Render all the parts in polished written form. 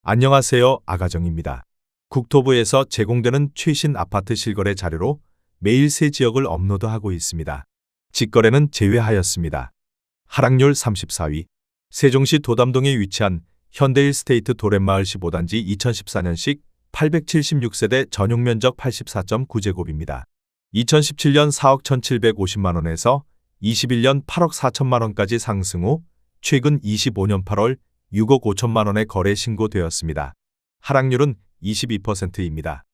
안녕하세요. 아가정입니다. 국토부에서 제공되는 최신 아파트 실거래 자료로 매일 새 지역을 업로드하고 있습니다. 직거래는 제외하였습니다. 하락률 34위. 세종시 도담동에 위치한 현대일스테이트 도렛마을 15단지 2014년식 876세대 전용 면적 84.9제곱입니다. 2017년 4억 1,750만원에서 21년 8억 4천만원까지 상승 후 최근 25년 8월 6억 5천만원에 거래 신고되었습니다. 하락률은 22%입니다.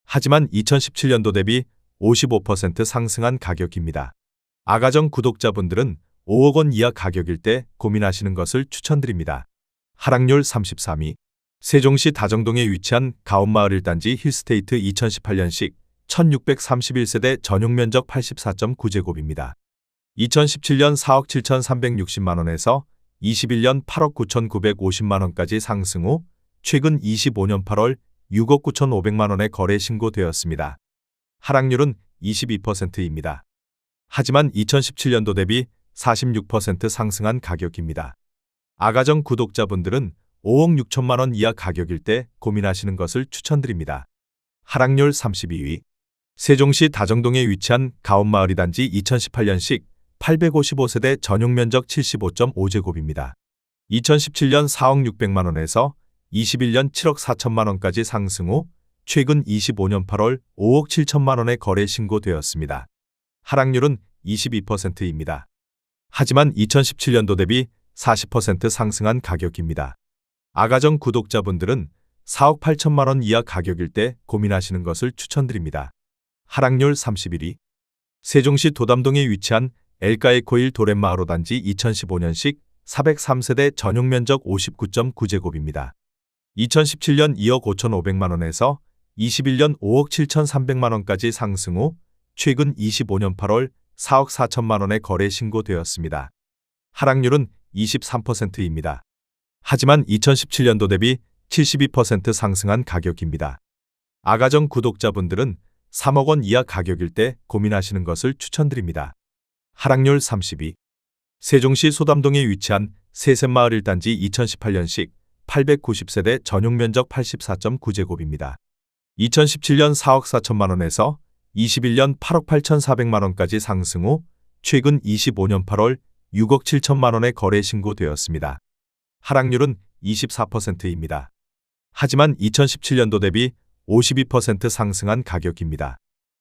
하지만 2017년도 대비 55% 상승한 가격입니다. 아가정 구독자분들은 5억 원 이하 가격일 때 고민하시는 것을 추천드립니다. 하락률 33위. 세종시 다정동에 위치한 가온마을 1단지 힐스테이트 2018년식 1631세대 전용 면적 84.9제곱입니다. 2017년 4억 7,360만원에서 21년 8억 9,950만원까지 상승 후 최근 25년 8월 6억 9,500만원에 거래 신고되었습니다. 하락률은 22%입니다. 하지만 2017년도 대비 46% 상승한 가격입니다. 아가정 구독자분들은 5억 6천만원 이하 가격일 때 고민하시는 것을 추천드립니다. 하락률 32위. 세종시 다정동에 위치한 가온마을 2단지 2018년식 855세대 전용 면적 75.5제곱입니다. 2017년 4억 600만원에서 21년 7억 4천만원까지 상승 후 최근 25년 8월 5억 7천만원에 거래 신고되었습니다. 하락률은 22%입니다. 하지만 2017년도 대비 40% 상승한 가격입니다. 아가정 구독자분들은 4억 8천만원 이하 가격일 때 고민하시는 것을 추천드립니다. 하락률 31위. 세종시 도담동에 위치한 엘가에코일 도렛마을 5단지 2015년식 403세대 전용 면적 59.9제곱입니다. 2017년 2억 5,500만원에서 21년 5억 7,300만원까지 상승 후 최근 25년 8월 4억 4천만원에 거래 신고되었습니다. 하락률은 23%입니다. 하지만 2017년도 대비 72% 상승한 가격입니다. 아가정 구독자분들은 3억 원 이하 가격일 때 고민하시는 것을 추천드립니다. 하락률 32. 세종시 소담동에 위치한 세셋마을 1단지 2018년식 890세대 전용 면적 84.9제곱입니다. 2017년 4억 4천만원에서 21년 8억 8,400만원까지 상승 후 최근 25년 8월 6억 7천만원에 거래 신고되었습니다. 하락률은 24%입니다. 하지만 2017년도 대비 52% 상승한 가격입니다.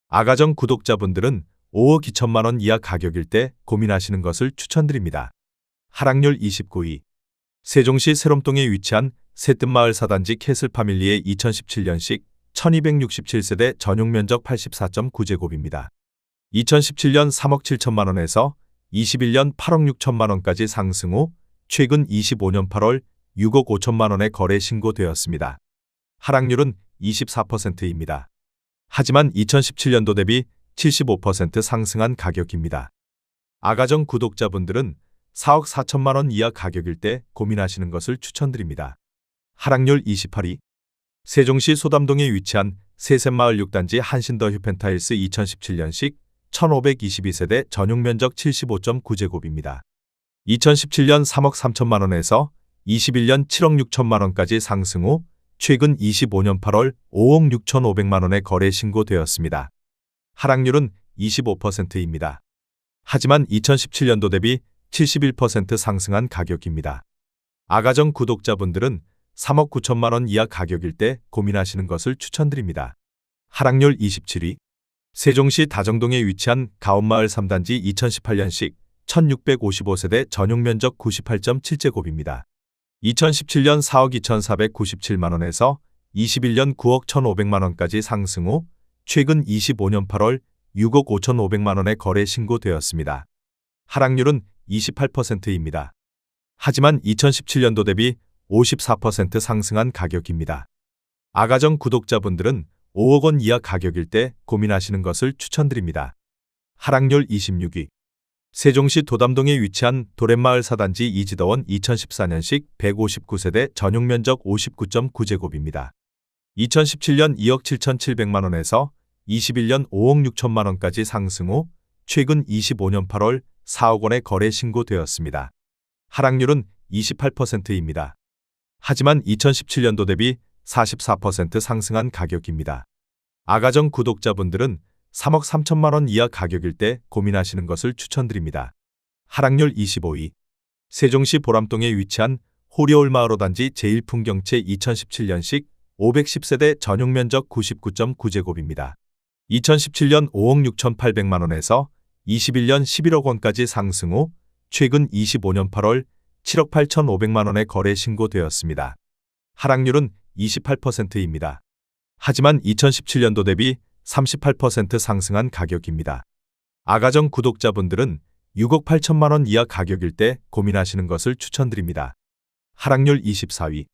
아가정 구독자분들은 5억 2천만원 이하 가격일 때 고민하시는 것을 추천드립니다. 하락률 29위. 세종시 새롬동에 위치한 새뜸마을 4단지 캐슬파밀리의 2017년식 1267세대 전용 면적 84.9제곱입니다. 2017년 3억 7천만원에서 21년 8억 6천만원까지 상승 후 최근 25년 8월 6억 5천만원에 거래 신고되었습니다. 하락률은 24%입니다. 하지만 2017년도 대비 75% 상승한 가격입니다. 아가정 구독자분들은 4억 4천만원 이하 가격일 때 고민하시는 것을 추천드립니다. 하락률 28위. 세종시 소담동에 위치한 세셋마을 6단지 한신더 휴펜타일스 2017년식 1522세대 전용 면적 75.9제곱입니다. 2017년 3억 3천만원에서 21년 7억 6천만원까지 상승 후 최근 25년 8월 5억 6천5백만원에 거래 신고되었습니다. 하락률은 25%입니다. 하지만 2017년도 대비 71% 상승한 가격입니다. 아가정 구독자분들은 3억 9천만원 이하 가격일 때 고민하시는 것을 추천드립니다. 하락률 27위. 세종시 다정동에 위치한 가온마을 3단지 2018년식 1655세대 전용 면적 98.7제곱입니다. 2017년 4억 2,497만원에서 21년 9억 1,500만원까지 상승 후 최근 25년 8월 6억 5,500만원에 거래 신고되었습니다. 하락률은 28%입니다. 하지만 2017년도 대비 54% 상승한 가격입니다. 아가정 구독자분들은 5억 원 이하 가격일 때 고민하시는 것을 추천드립니다. 하락률 26위. 세종시 도담동에 위치한 도렛마을 4단지 이지더원 2014년식 159세대 전용 면적 59.9제곱입니다. 2017년 2억 7,700만원에서 21년 5억 6천만원까지 상승 후 최근 25년 8월 4억 원에 거래 신고되었습니다. 하락률은 28%입니다. 하지만 2017년도 대비 44% 상승한 가격입니다. 아가정 구독자분들은 3억 3천만 원 이하 가격일 때 고민하시는 것을 추천드립니다. 하락률 25위. 세종시 보람동에 위치한 호리올마을 단지 제1풍경채 2017년식 510세대 전용 면적 99.9제곱입니다. 2017년 5억 6,800만 원에서 21년 11억 원까지 상승 후 최근 25년 8월 7억 8,500만 원에 거래 신고되었습니다. 하락률은 28%입니다. 하지만 2017년도 대비 38% 상승한 가격입니다. 아가정 구독자분들은 6억 8천만 원 이하 가격일 때 고민하시는 것을 추천드립니다. 하락률 24위.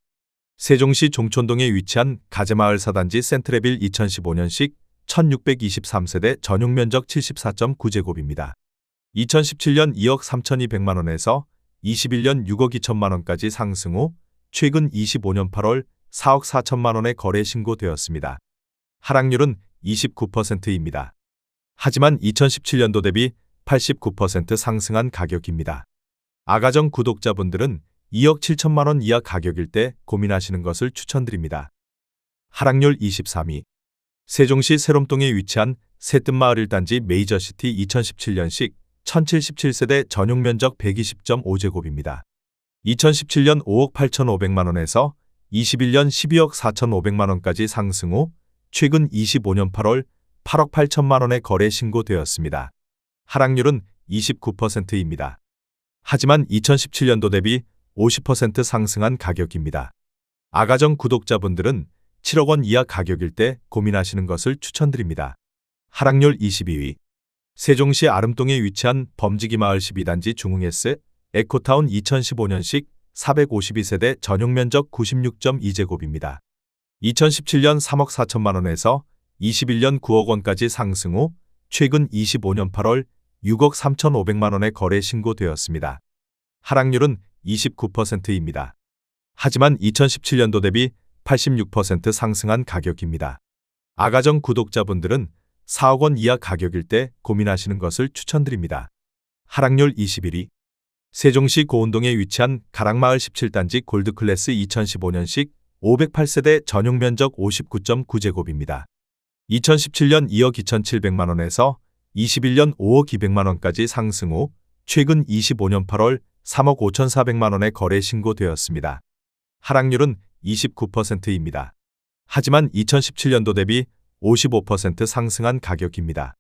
세종시 종촌동에 위치한 가재마을 사단지 센트레빌 2015년식 1623세대 전용 면적 74.9제곱입니다. 2017년 2억 3,200만 원에서 21년 6억 2천만 원까지 상승 후 최근 25년 8월 4억 4천만 원에 거래 신고되었습니다. 하락률은 29%입니다. 하지만 2017년도 대비 89% 상승한 가격입니다. 아가정 구독자분들은 2억 7천만 원 이하 가격일 때 고민하시는 것을 추천드립니다. 하락률 23위. 세종시 세롬동에 위치한 새뜸마을 1단지 메이저시티 2017년식 1077세대 전용 면적 120.5제곱입니다. 2017년 5억 8,500만 원에서 21년 12억 4,500만 원까지 상승 후 최근 25년 8월 8억 8천만 원에 거래 신고되었습니다. 하락률은 29%입니다. 하지만 2017년도 대비 50% 상승한 가격입니다. 아가정 구독자분들은 7억 원 이하 가격일 때 고민하시는 것을 추천드립니다. 하락률 22위. 세종시 아름동에 위치한 범지기마을 12단지 중흥S 에코타운 2015년식 452세대 전용 면적 96.2제곱입니다. 2017년 3억 4천만 원에서 21년 9억 원까지 상승 후 최근 25년 8월 6억 3,500만 원에 거래 신고되었습니다. 하락률은 29%입니다. 하지만 2017년도 대비 86% 상승한 가격입니다. 아가정 구독자분들은 4억 원 이하 가격일 때 고민하시는 것을 추천드립니다. 하락률 21위. 세종시 고운동에 위치한 가락마을 17단지 골드클래스 2015년식 508세대 전용 면적 59.9제곱입니다. 2017년 2억 2,700만 원에서 21년 5억 200만 원까지 상승 후 최근 25년 8월 3억 5,400만 원에 거래 신고되었습니다. 하락률은 29%입니다. 하지만 2017년도 대비 55% 상승한 가격입니다.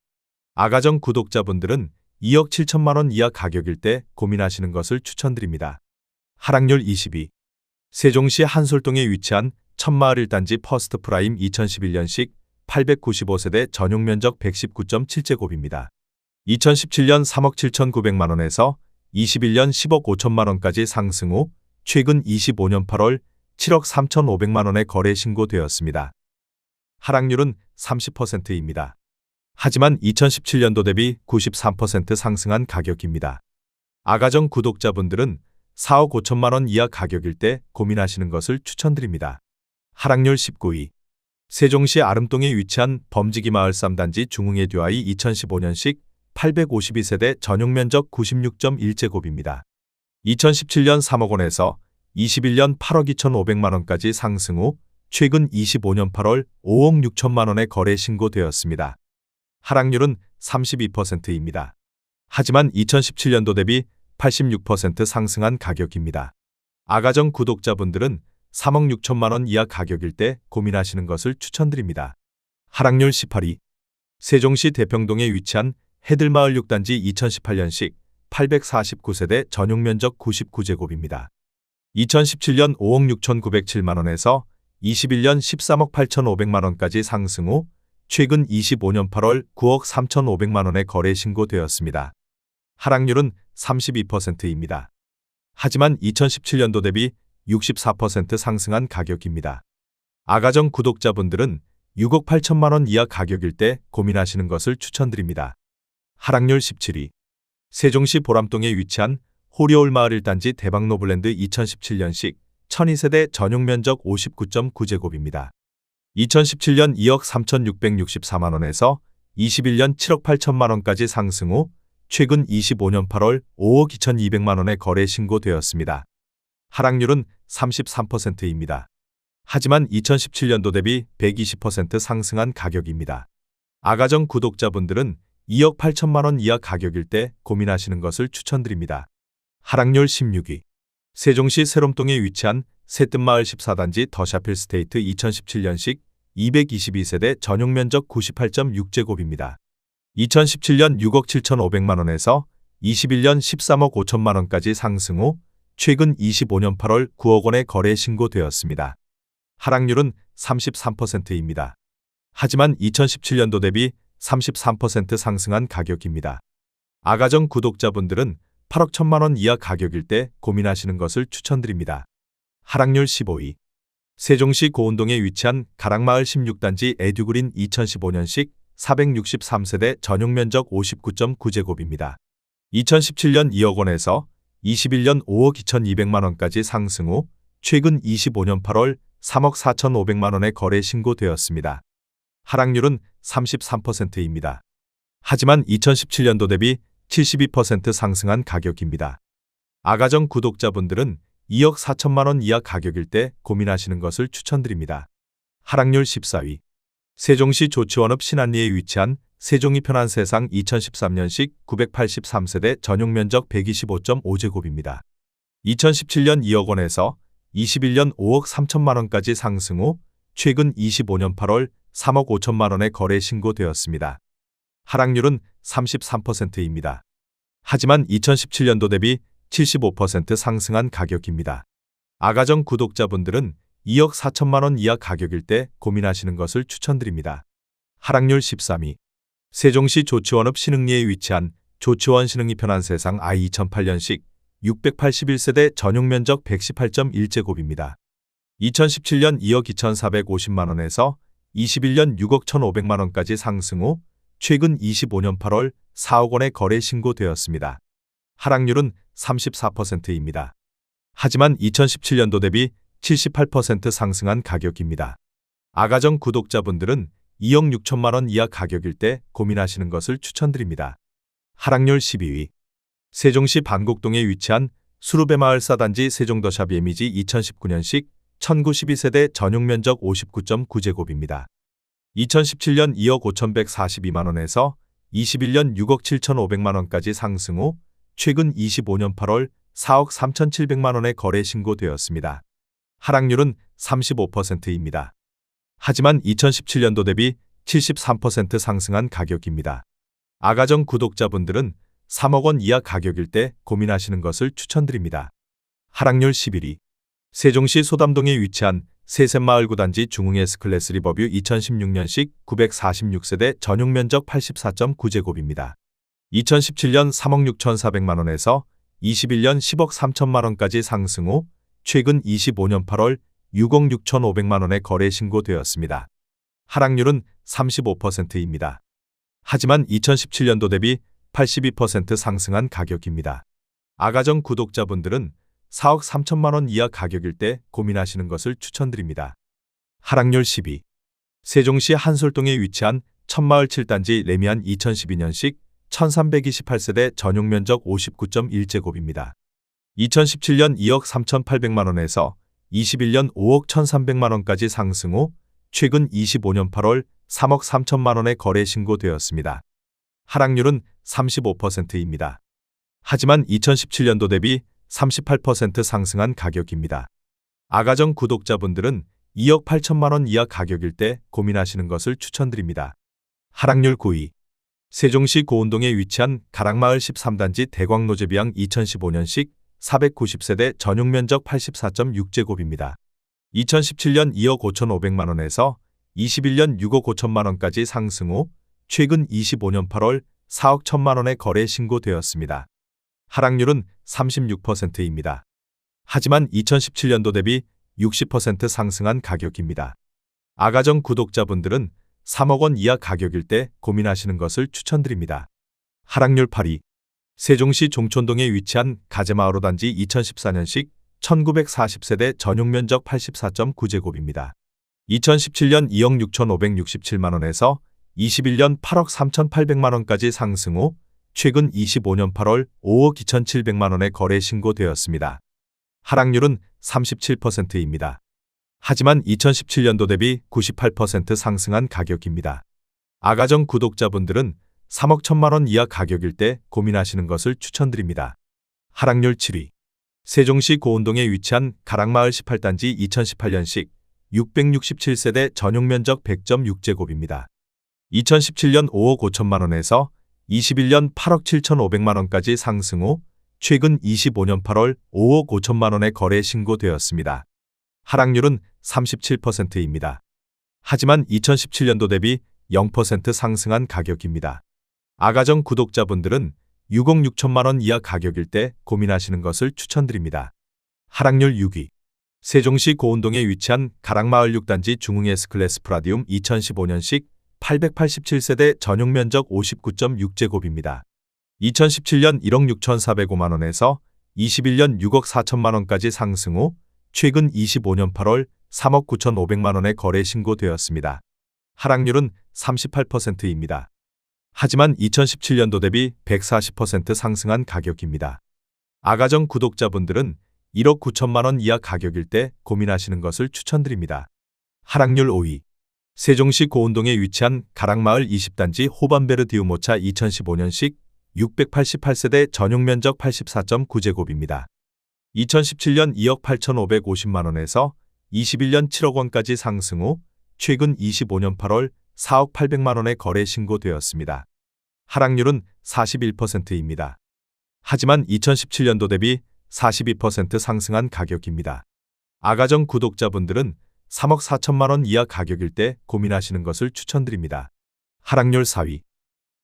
아가정 구독자분들은 2억 7천만 원 이하 가격일 때 고민하시는 것을 추천드립니다. 하락률 22. 세종시 한솔동에 위치한 천마을 1단지 퍼스트 프라임 2011년식 895세대 전용 면적 119.7제곱입니다. 2017년 3억 7,900만 원에서 21년 10억 5천만 원까지 상승 후 최근 25년 8월 7억 3,500만 원에 거래 신고되었습니다. 하락률은 30%입니다. 하지만 2017년도 대비 93% 상승한 가격입니다. 아가정 구독자분들은 4억 5천만 원 이하 가격일 때 고민하시는 것을 추천드립니다. 하락률 19위. 세종시 아름동에 위치한 범지기마을 3단지 중흥의 듀아이 2015년식 852세대 전용 면적 96.1제곱입니다. 2017년 3억 원에서 21년 8억 2,500만 원까지 상승 후 최근 25년 8월 5억 6천만 원에 거래 신고되었습니다. 하락률은 32%입니다. 하지만 2017년도 대비 86% 상승한 가격입니다. 아가정 구독자분들은 3억 6천만 원 이하 가격일 때 고민하시는 것을 추천드립니다. 하락률 18위. 세종시 대평동에 위치한 해들마을 6단지 2018년식 849세대 전용 면적 99제곱입니다. 2017년 5억 6,907만 원에서 21년 13억 8,500만 원까지 상승 후 최근 25년 8월 9억 3,500만 원에 거래 신고되었습니다. 하락률은 32%입니다. 하지만 2017년도 대비 64% 상승한 가격입니다. 아가정 구독자분들은 6억 8천만 원 이하 가격일 때 고민하시는 것을 추천드립니다. 하락률 17위. 세종시 보람동에 위치한 호리올마을 1단지 대박노블랜드 2017년식 1002세대 전용 면적 59.9제곱입니다. 2017년 2억 3,664만 원에서 21년 7억 8천만 원까지 상승 후 최근 25년 8월 5억 2,200만 원에 거래 신고되었습니다. 하락률은 33%입니다. 하지만 2017년도 대비 120% 상승한 가격입니다. 아가정 구독자분들은 2억 8천만 원 이하 가격일 때 고민하시는 것을 추천드립니다. 하락률 16위. 세종시 세롬동에 위치한 새뜸마을 14단지 더샤필스테이트 2017년식 222세대 전용면적 98.6제곱입니다. 2017년 6억 7,500만 원에서 21년 13억 5천만 원까지 상승 후 최근 25년 8월 9억 원에 거래 신고되었습니다. 하락률은 33%입니다. 하지만 2017년도 대비 33% 상승한 가격입니다. 아가정 구독자분들은 8억 1천만 원 이하 가격일 때 고민하시는 것을 추천드립니다. 하락률 15위. 세종시 고운동에 위치한 가락마을 16단지 에듀그린 2015년식 463세대 전용면적 59.9제곱입니다. 2017년 2억 원에서 21년 5억 2,200만 원까지 상승 후 최근 25년 8월 3억 4,500만 원에 거래 신고되었습니다. 하락률은 33%입니다. 하지만 2017년도 대비 72% 상승한 가격입니다. 아가정 구독자분들은 2억 4천만 원 이하 가격일 때 고민하시는 것을 추천드립니다. 하락률 14위. 세종시 조치원읍 신안리에 위치한 세종이 편한 세상 2013년식 983세대 전용면적 125.5제곱입니다. 2017년 2억 원에서 21년 5억 3천만 원까지 상승 후 최근 25년 8월 3억 5천만 원에 거래 신고되었습니다. 하락률은 33%입니다. 하지만 2017년도 대비 75% 상승한 가격입니다. 아가정 구독자분들은 2억 4천만 원 이하 가격일 때 고민하시는 것을 추천드립니다. 하락률 13위. 세종시 조치원읍 신흥리에 위치한 조치원 신흥리 편한 세상 I 2008년식 681세대 전용면적 118.1제곱입니다. 2017년 2억 2,450만 원에서 21년 6억 1,500만 원까지 상승 후 최근 25년 8월 4억 원에 거래 신고되었습니다. 하락률은 34%입니다. 하지만 2017년도 대비 78% 상승한 가격입니다. 아가정 구독자분들은 2억 6천만 원 이하 가격일 때 고민하시는 것을 추천드립니다. 하락률 12위. 세종시 반곡동에 위치한 수루베마을 4단지 세종더샵 예미지 2019년식 1092세대 전용면적 59.9제곱입니다. 2017년 2억 5,142만 원에서 21년 6억 7,500만 원까지 상승 후 최근 25년 8월 4억 3,700만 원에 거래 신고되었습니다. 하락률은 35%입니다. 하지만 2017년도 대비 73% 상승한 가격입니다. 아가정 구독자분들은 3억 원 이하 가격일 때 고민하시는 것을 추천드립니다. 하락률 11위. 세종시 소담동에 위치한 세샘마을 9단지 중흥의 스클래스 리버뷰 2016년식 946세대 전용면적 84.9제곱입니다. 2017년 3억 6,400만 원에서 21년 10억 3천만 원까지 상승 후 최근 25년 8월 6억 6,500만 원에 거래 신고되었습니다. 하락률은 35%입니다. 하지만 2017년도 대비 82% 상승한 가격입니다. 아가정 구독자분들은 4억 3천만 원 이하 가격일 때 고민하시는 것을 추천드립니다. 하락률 10위. 세종시 한솔동에 위치한 천마을 7단지 레미안 2012년식 1328세대 전용면적 59.1제곱입니다. 2017년 2억 3,800만 원에서 21년 5억 1,300만 원까지 상승 후 최근 25년 8월 3억 3천만 원에 거래 신고되었습니다. 하락률은 35%입니다. 하지만 2017년도 대비 38% 상승한 가격입니다. 아가정 구독자분들은 2억 8천만 원 이하 가격일 때 고민하시는 것을 추천드립니다. 하락률 9위. 세종시 고운동에 위치한 가락마을 13단지 대광로제비양 2015년식 490세대 전용면적 84.6제곱입니다. 2017년 2억 5,500만 원에서 21년 6억 5천만 원까지 상승 후 최근 25년 8월 4억 1천만 원에 거래 신고되었습니다. 하락률은 36%입니다. 하지만 2017년도 대비 60% 상승한 가격입니다. 아가정 구독자분들은 3억 원 이하 가격일 때 고민하시는 것을 추천드립니다. 하락률 8위. 세종시 종촌동에 위치한 가재마을 5단지 2014년식 1940세대 전용면적 84.9제곱입니다. 2017년 2억 6,567만 원에서 21년 8억 3,800만 원까지 상승 후 최근 25년 8월 5억 2,700만 원에 거래 신고되었습니다. 하락률은 37%입니다. 하지만 2017년도 대비 98% 상승한 가격입니다. 아가정 구독자분들은 3억 1천만 원 이하 가격일 때 고민하시는 것을 추천드립니다. 하락률 7위. 세종시 고운동에 위치한 가락마을 18단지 2018년식 667세대 전용면적 100.6제곱입니다. 2017년 5억 5천만 원에서 21년 8억 7천5백만 원까지 상승 후 최근 25년 8월 5억 5천만 원에 거래 신고되었습니다. 하락률은 37%입니다. 하지만 2017년도 대비 0% 상승한 가격입니다. 아가정 구독자분들은 6억 6천만 원 이하 가격일 때 고민하시는 것을 추천드립니다. 하락률 6위. 세종시 고운동에 위치한 가락마을 6단지 중흥 S클래스 프라디움 2015년식 887세대 전용면적 59.6제곱입니다. 2017년 1억 6천4백오만 원에서 21년 6억 4천만 원까지 상승 후 최근 25년 8월 3억 9천5백만 원에 거래 신고되었습니다. 하락률은 38%입니다. 하지만 2017년도 대비 140% 상승한 가격입니다. 아가정 구독자분들은 1억 9천만 원 이하 가격일 때 고민하시는 것을 추천드립니다. 하락률 5위. 세종시 고운동에 위치한 가락마을 20단지 호반베르디우모차 2015년식 688세대 전용면적 84.9제곱입니다. 2017년 2억 8천5백오십만 원에서 21년 7억 원까지 상승 후 최근 25년 8월 4억 8백만 원에 거래 신고되었습니다. 하락률은 41%입니다. 하지만 2017년도 대비 42% 상승한 가격입니다. 아가정 구독자분들은 3억 4천만 원 이하 가격일 때 고민하시는 것을 추천드립니다. 하락률 4위.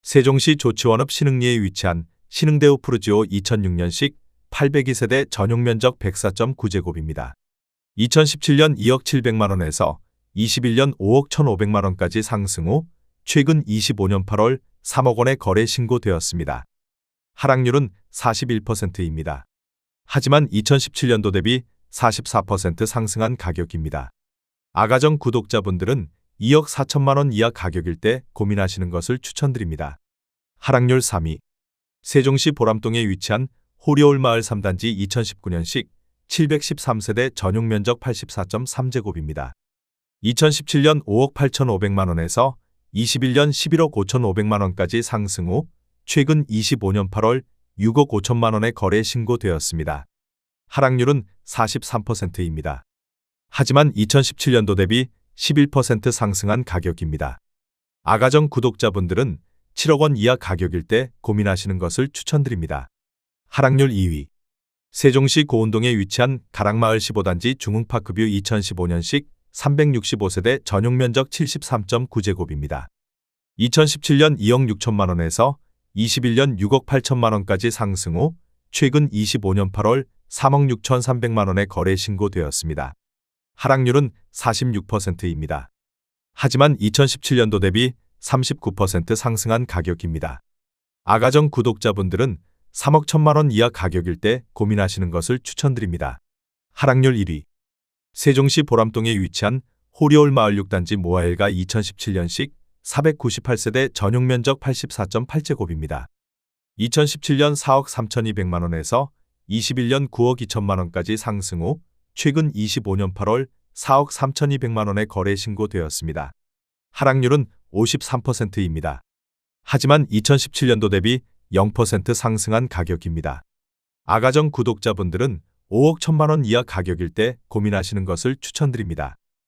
세종시 조치원읍 신흥리에 위치한 신흥대우 푸르지오 2006년식 802세대 전용면적 104.9제곱입니다. 2017년 2억 7백만 원에서 21년 5억 1,500만 원까지 상승 후 최근 25년 8월 3억 원에 거래 신고되었습니다. 하락률은 41%입니다. 하지만 2017년도 대비 44% 상승한 가격입니다. 아가정 구독자분들은 2억 4천만 원 이하 가격일 때 고민하시는 것을 추천드립니다. 하락률 3위. 세종시 보람동에 위치한 호리올마을 3단지 2019년식 713세대 전용면적 84.3제곱입니다. 2017년 5억 8천5백만 원에서 21년 11억 5천5백만 원까지 상승 후 최근 25년 8월 6억 5천만 원에 거래 신고되었습니다. 하락률은 43%입니다. 하지만 2017년도 대비 11% 상승한 가격입니다. 아가정 구독자분들은 7억 원 이하 가격일 때 고민하시는 것을 추천드립니다. 하락률 2위. 세종시 고운동에 위치한 가락마을 15단지 중흥파크뷰 2015년식 365세대 전용면적 73.9제곱입니다. 2017년 2억 6천만 원에서 21년 6억 8천만 원까지 상승 후 최근 25년 8월 3억 6천3백만 원에 거래 신고되었습니다. 하락률은 46%입니다. 하지만 2017년도 대비 39% 상승한 가격입니다. 아가정 구독자분들은 3억 1천만 원 이하 가격일 때 고민하시는 것을 추천드립니다. 하락률 1위. 세종시 보람동에 위치한 호리올마을 6단지 모아엘가 2017년식 498세대 전용면적 84.8제곱입니다. 2017년 4억 3,200만 원에서 21년 9억 2천만 원까지 상승 후 최근 25년 8월 4억 3,200만 원에 거래 신고되었습니다. 하락률은 53%입니다. 하지만 2017년도 대비 0% 상승한 가격입니다. 아가정 구독자분들은 5억 1천만 원 이하 가격일 때 고민하시는 것을 추천드립니다.